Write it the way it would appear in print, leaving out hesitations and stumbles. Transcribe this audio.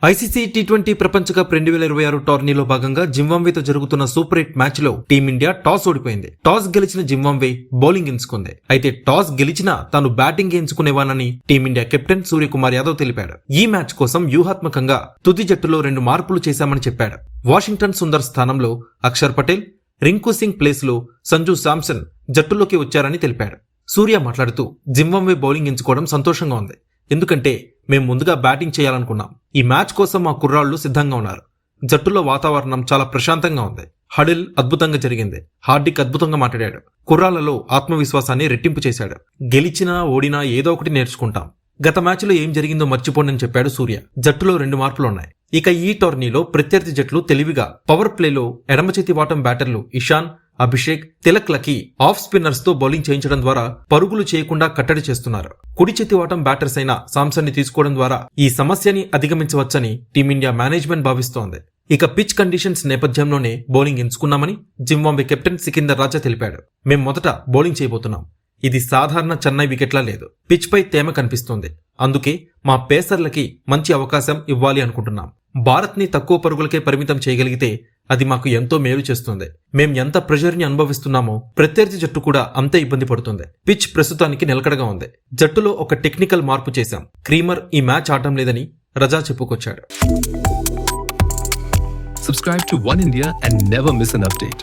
ICC T20 ప్రపంచ cup 2026 టోర్నీలో భాగంగా జింబాబ్వేతో జరుగుతున్న సూపర్ 8 మ్యాచ్ లో టీమిండియా టాస్ ఓడిపోయింది. టాస్ గెలిచిన జింబాబ్వే బౌలింగ్ ఎంచుకుంది. అయితే టాస్ గెలిచినా తాను బ్యాటింగ్ ఎంచుకునేవానని టీమిండియా కెప్టెన్ సూర్యకుమార్ యాదవ్ తెలిపాడు. ఈ మ్యాచ్ కోసం వ్యూహాత్మకంగా తుది జట్టులో 2 మార్పులు చేశామని చెప్పాడు. వాషింగ్టన్ సుందర్ స్థానంలో అక్షర్ పటేల్, రింకు సింగ్ ప్లేస్ లో సంజు శాంసన్ జట్టులోకి వచ్చారని తెలిపాడు. సూర్య మాట్లాడుతూ జింబాబ్వే బౌలింగ్ ఎంచుకోవడం సంతోషంగా ఉంది. ఎందుకంటే మేం ముందుగా బ్యాటింగ్ చేయాలనుకున్నాం. ఈ మ్యాచ్ కోసం మా కుర్రాళ్లు సిద్ధంగా ఉన్నారు. జట్టులో వాతావరణం చాలా ప్రశాంతంగా ఉంది. హడిల్ అద్భుతంగా జరిగింది. హార్దిక్ అద్భుతంగా మాట్లాడాడు. కుర్రాళ్లలో ఆత్మవిశ్వాసాన్ని రెట్టింపు చేశాడు. గెలిచినా ఓడినా ఏదో ఒకటి నేర్చుకుంటాం. గత మ్యాచ్లో ఏం జరిగిందో మర్చిపోండని చెప్పాడు సూర్య. జట్టులో 2 మార్పులున్నాయి. ఇక ఈ టోర్నీలో ప్రత్యర్థి జట్లు తెలివిగా పవర్ ప్లేలో ఎడమ చేతి వాటం బ్యాటర్లు ఇషాన్, అభిషేక్, తిలక్లకి ఆఫ్ స్పిన్నర్స్ తో బౌలింగ్ చేయించడం ద్వారా పరుగులు చేయకుండా కట్టడి చేస్తున్నారు. కుడి చేతి వాటం బ్యాటర్స్ అయిన సామ్సన్ ని తీసుకోవడం ద్వారా ఈ సమస్యని అధిగమించవచ్చని టీమిండియా మేనేజ్మెంట్ భావిస్తోంది. ఇక పిచ్ కండిషన్స్ నేపథ్యంలోనే బౌలింగ్ ఎంచుకున్నామని జింబాబ్వే కెప్టెన్ సికిందర్ రాజా తెలిపాడు. మేం మొదట బౌలింగ్ చేయబోతున్నాం. ఇది సాధారణ చెన్నై వికెట్లా లేదు. పిచ్ పై తేమ కనిపిస్తోంది. అందుకే మా పేసర్లకి మంచి అవకాశం ఇవ్వాలి అనుకుంటున్నాం. భారత్ ని తక్కువ పరుగులకే పరిమితం చేయగలిగితే అది మాకు ఎంతో మేలు చేస్తుంది. మేం ఎంత ప్రెషర్ ని అనుభవిస్తున్నామో ప్రత్యర్థి జట్టు కూడా అంతే ఇబ్బంది పడుతుంది. పిచ్ ప్రస్తుతానికి నిలకడగా ఉంది. జట్టులో ఒక టెక్నికల్ మార్పు చేశాం. క్రీమర్ ఈ మ్యాచ్ ఆడటం లేదని రజా చెప్పుకొచ్చాడు. Subscribe to One India and never miss an update.